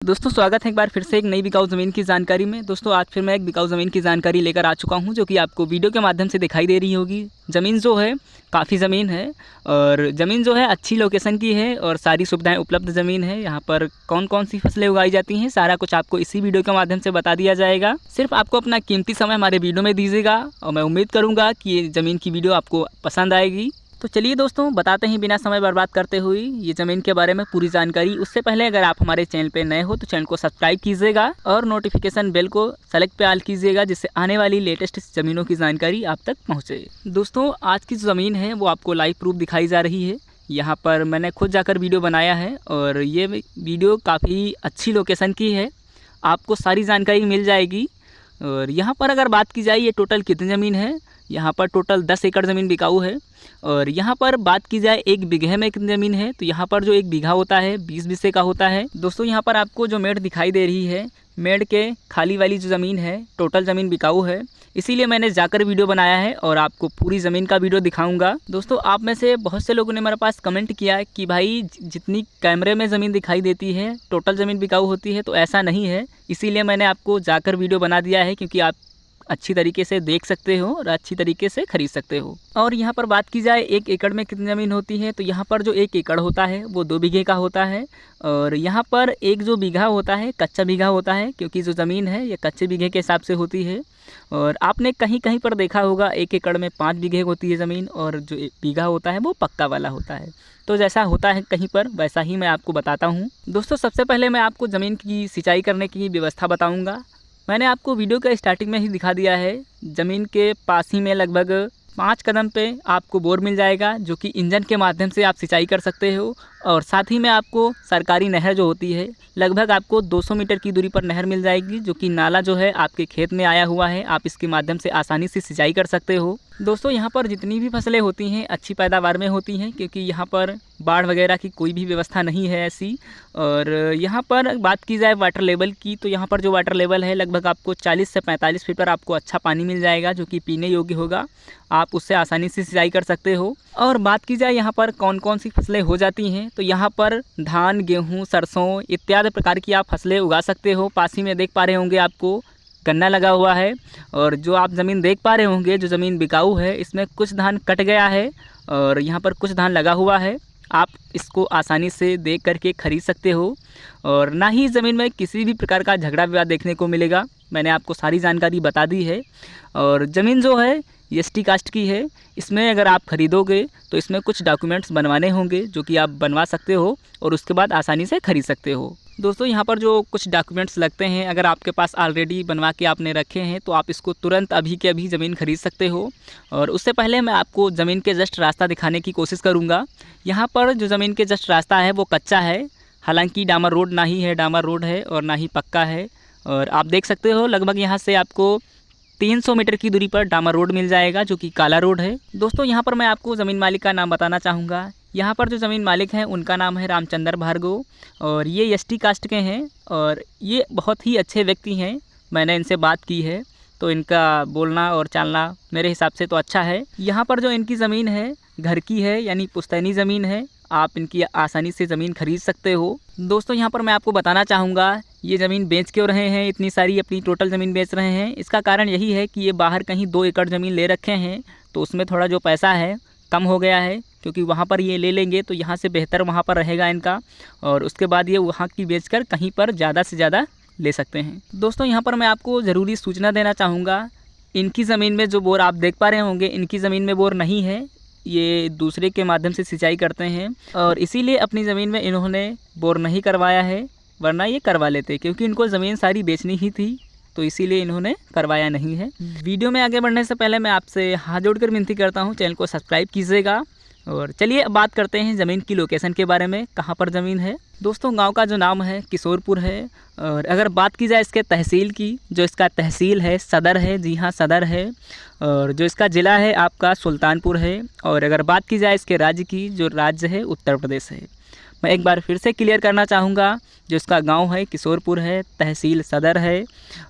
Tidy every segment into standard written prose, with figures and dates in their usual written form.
दोस्तों स्वागत है एक बार फिर से एक नई बिकाऊ ज़मीन की जानकारी में। दोस्तों आज फिर मैं एक बिकाऊ ज़मीन की जानकारी लेकर आ चुका हूं, जो कि आपको वीडियो के माध्यम से दिखाई दे रही होगी। ज़मीन जो है काफ़ी ज़मीन है और ज़मीन जो है अच्छी लोकेशन की है और सारी सुविधाएं उपलब्ध ज़मीन है। यहां पर कौन कौन सी फसलें उगाई जाती हैं सारा कुछ आपको इसी वीडियो के माध्यम से बता दिया जाएगा। सिर्फ आपको अपना कीमती समय हमारे वीडियो में दीजिएगा और मैं उम्मीद करूँगा कि ये ज़मीन की वीडियो आपको पसंद आएगी। तो चलिए दोस्तों बताते हैं बिना समय बर्बाद करते हुए ये ज़मीन के बारे में पूरी जानकारी। उससे पहले अगर आप हमारे चैनल पे नए हो तो चैनल को सब्सक्राइब कीजिएगा और नोटिफिकेशन बेल को सेलेक्ट पे ऑल कीजिएगा, जिससे आने वाली लेटेस्ट ज़मीनों की जानकारी आप तक पहुँचे। दोस्तों आज की ज़मीन है वो आपको लाइव प्रूफ दिखाई जा रही है। यहाँ पर मैंने खुद जाकर वीडियो बनाया है और ये वीडियो काफ़ी अच्छी लोकेशन की है, आपको सारी जानकारी मिल जाएगी। और यहाँ पर अगर बात की जाए ये टोटल कितनी ज़मीन है, यहाँ पर टोटल 10 एकड़ ज़मीन बिकाऊ है। और यहाँ पर बात की जाए एक बीघे में कितनी ज़मीन है, तो यहाँ पर जो एक बीघा होता है 20 बीसे का होता है। दोस्तों यहाँ पर आपको जो मेड़ दिखाई दे रही है, मेड़ के खाली वाली जो ज़मीन है टोटल ज़मीन बिकाऊ है, इसीलिए मैंने जाकर वीडियो बनाया है और आपको पूरी ज़मीन का वीडियो दिखाऊंगा। दोस्तों आप में से बहुत से लोगों ने मेरे पास कमेंट किया कि भाई जितनी कैमरे में ज़मीन दिखाई देती है टोटल ज़मीन बिकाऊ होती है, तो ऐसा नहीं है। इसीलिए मैंने आपको जाकर वीडियो बना दिया है, क्योंकि आप अच्छी तरीके से देख सकते हो और अच्छी तरीके से खरीद सकते हो। और यहाँ पर बात की जाए 1 एकड़ में कितनी ज़मीन होती है, तो यहाँ पर जो 1 एकड़ होता है वो 2 बीघे का होता है। और यहाँ पर एक जो बीघा होता है कच्चा बीघा होता है, क्योंकि जो ज़मीन है ये कच्चे बीघे के हिसाब से होती है। और आपने कहीं कहीं पर देखा होगा 1 एकड़ में 5 बीघे होती है ज़मीन और जो बीघा होता है वो पक्का वाला होता है। तो जैसा होता है कहीं पर वैसा ही मैं आपको बताता हूँ। दोस्तों सबसे पहले मैं आपको ज़मीन की सिंचाई करने की व्यवस्था बताऊँगा। मैंने आपको वीडियो के स्टार्टिंग में ही दिखा दिया है, ज़मीन के पास ही में लगभग 5 कदम पे आपको बोर मिल जाएगा, जो कि इंजन के माध्यम से आप सिंचाई कर सकते हो। और साथ ही में आपको सरकारी नहर जो होती है लगभग आपको 200 मीटर की दूरी पर नहर मिल जाएगी, जो कि नाला जो है आपके खेत में आया हुआ है, आप इसके माध्यम से आसानी से सिंचाई कर सकते हो। दोस्तों यहाँ पर जितनी भी फसलें होती हैं अच्छी पैदावार में होती हैं, क्योंकि यहाँ पर बाढ़ वगैरह की कोई भी व्यवस्था नहीं है ऐसी। और यहाँ पर बात की जाए वाटर लेवल की, तो यहाँ पर जो वाटर लेवल है लगभग आपको 40 से 45 फीट पर आपको अच्छा पानी मिल जाएगा, जो कि पीने योग्य होगा, आप उससे आसानी से सिंचाई कर सकते हो। और बात की जाए यहाँ पर कौन कौन सी फसलें हो जाती हैं, तो यहाँ पर धान, गेहूँ, सरसों इत्यादि प्रकार की आप फसलें उगा सकते हो। पास ही में देख पा रहे होंगे आपको गन्ना लगा हुआ है। और जो आप ज़मीन देख पा रहे होंगे जो ज़मीन बिकाऊ है, इसमें कुछ धान कट गया है और यहाँ पर कुछ धान लगा हुआ है, आप इसको आसानी से देख करके खरीद सकते हो। और ना ही ज़मीन में किसी भी प्रकार का झगड़ा विवाद देखने को मिलेगा, मैंने आपको सारी जानकारी बता दी है। और ज़मीन जो है एसटी कास्ट की है, इसमें अगर आप खरीदोगे तो इसमें कुछ डॉक्यूमेंट्स बनवाने होंगे, जो कि आप बनवा सकते हो और उसके बाद आसानी से खरीद सकते हो। दोस्तों यहाँ पर जो कुछ डॉक्यूमेंट्स लगते हैं, अगर आपके पास ऑलरेडी बनवा के आपने रखे हैं तो आप इसको तुरंत अभी के अभी ज़मीन खरीद सकते हो। और उससे पहले मैं आपको ज़मीन के जस्ट रास्ता दिखाने की कोशिश करूँगा। यहाँ पर जो ज़मीन के जस्ट रास्ता है वो कच्चा है, हालांकि डामर रोड ना ही है, डामर रोड है और ना ही पक्का है। और आप देख सकते हो लगभग यहाँ से आपको 300 मीटर की दूरी पर डामर रोड मिल जाएगा, जो कि काला रोड है। दोस्तों यहाँ पर मैं आपको ज़मीन मालिक का नाम बताना चाहूँगा। यहाँ पर जो ज़मीन मालिक हैं उनका नाम है रामचंद्र भार्गव और ये एसटी कास्ट के हैं और ये बहुत ही अच्छे व्यक्ति हैं। मैंने इनसे बात की है तो इनका बोलना और चालना मेरे हिसाब से तो अच्छा है। यहाँ पर जो इनकी ज़मीन है घर की है, यानी पुश्तैनी ज़मीन है, आप इनकी आसानी से ज़मीन खरीद सकते हो। दोस्तों यहाँ पर मैं आपको बताना चाहूँगा ये ज़मीन बेच क्यों रहे हैं, इतनी सारी अपनी टोटल ज़मीन बेच रहे हैं। इसका कारण यही है कि ये बाहर कहीं 2 एकड़ ज़मीन ले रखे हैं, तो उसमें थोड़ा जो पैसा है कम हो गया है, क्योंकि वहाँ पर ये ले लेंगे तो यहाँ से बेहतर वहाँ पर रहेगा इनका, और उसके बाद ये वहाँ की बेचकर कहीं पर ज़्यादा से ज़्यादा ले सकते हैं। दोस्तों यहाँ पर मैं आपको ज़रूरी सूचना देना चाहूँगा, इनकी ज़मीन में जो बोर आप देख पा रहे होंगे, इनकी ज़मीन में बोर नहीं है, ये दूसरे के माध्यम से सिंचाई करते हैं और इसीलिए अपनी ज़मीन में इन्होंने बोर नहीं करवाया है, वरना ये करवा लेते, क्योंकि इनको ज़मीन सारी बेचनी ही थी, तो इसीलिए इन्होंने करवाया नहीं है। वीडियो में आगे बढ़ने से पहले मैं आपसे हाथ जोड़कर विनती करता हूँ, चैनल को सब्सक्राइब कीजिएगा। और चलिए अब बात करते हैं ज़मीन की लोकेशन के बारे में, कहाँ पर ज़मीन है। दोस्तों गांव का जो नाम है किशोरपुर है। और अगर बात की जाए इसके तहसील की, जो इसका तहसील है सदर है, जी हाँ सदर है। और जो इसका ज़िला है आपका सुल्तानपुर है। और अगर बात की जाए इसके राज्य की, जो राज्य है उत्तर प्रदेश है। मैं एक बार फिर से क्लियर करना चाहूँगा, जो इसका गांव है किशोरपुर है, तहसील सदर है,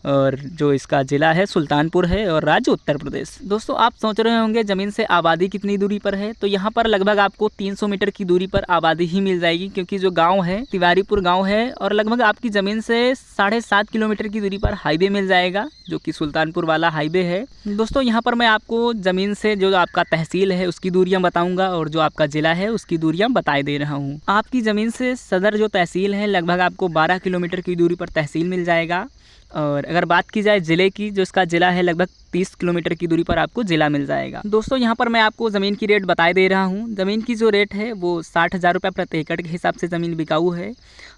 और जो इसका ज़िला है सुल्तानपुर है, और राज्य उत्तर प्रदेश। दोस्तों आप सोच रहे होंगे ज़मीन से आबादी कितनी दूरी पर है, तो यहाँ पर लगभग आपको 300 मीटर की दूरी पर आबादी ही मिल जाएगी, क्योंकि जो गांव है तिवारीपुर गांव है, और लगभग आपकी ज़मीन से 7.5 किलोमीटर की दूरी पर हाईवे मिल जाएगा, जो कि सुल्तानपुर वाला हाईवे है। दोस्तों यहाँ पर मैं आपको ज़मीन से जो आपका तहसील है उसकी दूरियाँ बताऊँगा, और जो आपका ज़िला है उसकी दूरियाँ बताए दे रहा हूँ। आपकी ज़मीन से सदर जो तहसील है लगभग आपको 12 किलोमीटर की दूरी पर तहसील मिल जाएगा। और अगर बात की जाए ज़िले की, जो इसका ज़िला है लगभग 30 किलोमीटर की दूरी पर आपको ज़िला मिल जाएगा। दोस्तों यहाँ पर मैं आपको ज़मीन की रेट बताए दे रहा हूँ। ज़मीन की जो रेट है वो 60,000 रुपये प्रति एकड़ के हिसाब से ज़मीन बिकाऊ है।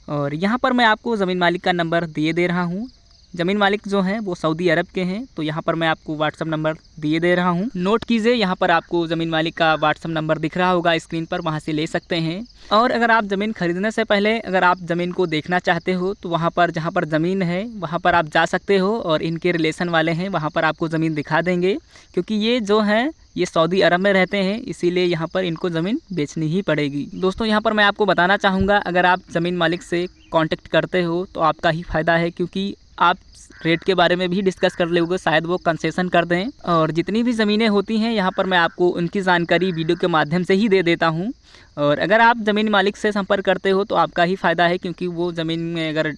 और यहाँ पर मैं आपको ज़मीन मालिक का नंबर दिए दे रहा हूँ। ज़मीन मालिक जो हैं वो सऊदी अरब के हैं, तो यहाँ पर मैं आपको व्हाट्सअप नंबर दिए दे रहा हूँ, नोट कीजिए। यहाँ पर आपको ज़मीन मालिक का व्हाट्सअप नंबर दिख रहा होगा स्क्रीन पर, वहाँ से ले सकते हैं। और अगर आप ज़मीन खरीदने से पहले अगर आप ज़मीन को देखना चाहते हो तो वहाँ पर जहाँ पर ज़मीन है वहाँ पर आप जा सकते हो, और इनके रिलेशन वाले हैं वहाँ पर आपको ज़मीन दिखा देंगे, क्योंकि ये जो हैं ये सऊदी अरब में रहते हैं, इसीलिए यहाँ पर इनको ज़मीन बेचनी ही पड़ेगी। दोस्तों यहाँ पर मैं आपको बताना चाहूँगा, अगर आप ज़मीन मालिक से कांटेक्ट करते हो तो आपका ही फ़ायदा है, क्योंकि आप रेट के बारे में भी डिस्कस कर लोगे, शायद वो कंसेशन कर दें। और जितनी भी ज़मीनें होती हैं यहाँ पर मैं आपको उनकी जानकारी वीडियो के माध्यम से ही दे देता हूँ। और अगर आप ज़मीन मालिक से संपर्क करते हो तो आपका ही फ़ायदा है, क्योंकि वो ज़मीन में अगर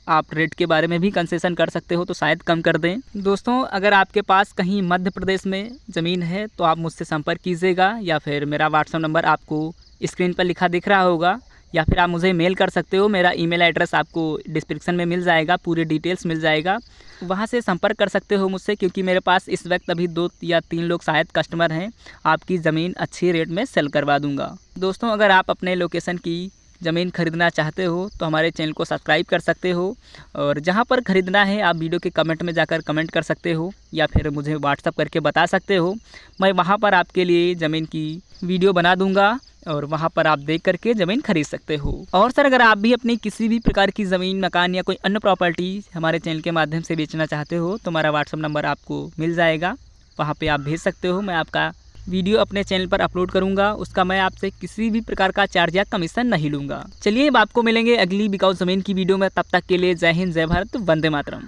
आप रेट के बारे में भी कंसेशन कर सकते हो तो शायद कम कर दें। दोस्तों अगर आपके पास कहीं मध्य प्रदेश में ज़मीन है तो आप मुझसे संपर्क कीजिएगा, या फिर मेरा व्हाट्सएप नंबर आपको स्क्रीन पर लिखा दिख रहा होगा, या फिर आप मुझे मेल कर सकते हो। मेरा ईमेल एड्रेस आपको डिस्क्रिप्शन में मिल जाएगा, पूरी डिटेल्स मिल जाएगा, वहाँ से संपर्क कर सकते हो मुझसे, क्योंकि मेरे पास इस वक्त अभी 2 या 3 लोग शायद कस्टमर हैं, आपकी ज़मीन अच्छी रेट में सेल करवा दूँगा। दोस्तों अगर आप अपने लोकेशन की ज़मीन खरीदना चाहते हो तो हमारे चैनल को सब्सक्राइब कर सकते हो, और जहाँ पर ख़रीदना है आप वीडियो के कमेंट में जाकर कमेंट कर सकते हो, या फिर मुझे व्हाट्सअप करके बता सकते हो। मैं वहाँ पर आपके लिए ज़मीन की वीडियो बना दूँगा, और वहाँ पर आप देख करके ज़मीन खरीद सकते हो। और सर अगर आप भी अपनी किसी भी प्रकार की ज़मीन, मकान या कोई अन्य प्रॉपर्टी हमारे चैनल के माध्यम से बेचना चाहते हो तो हमारा व्हाट्सअप नंबर आपको मिल जाएगा, वहाँ पे आप भेज सकते हो। मैं आपका वीडियो अपने चैनल पर अपलोड करूंगा, उसका मैं आपसे किसी भी प्रकार का चार्ज या कमीशन नहीं लूँगा। चलिए अब आपको मिलेंगे अगली बिकाऊ ज़मीन की वीडियो में, तब तक के लिए जय हिंद, जय भारत, वंदे मातरम।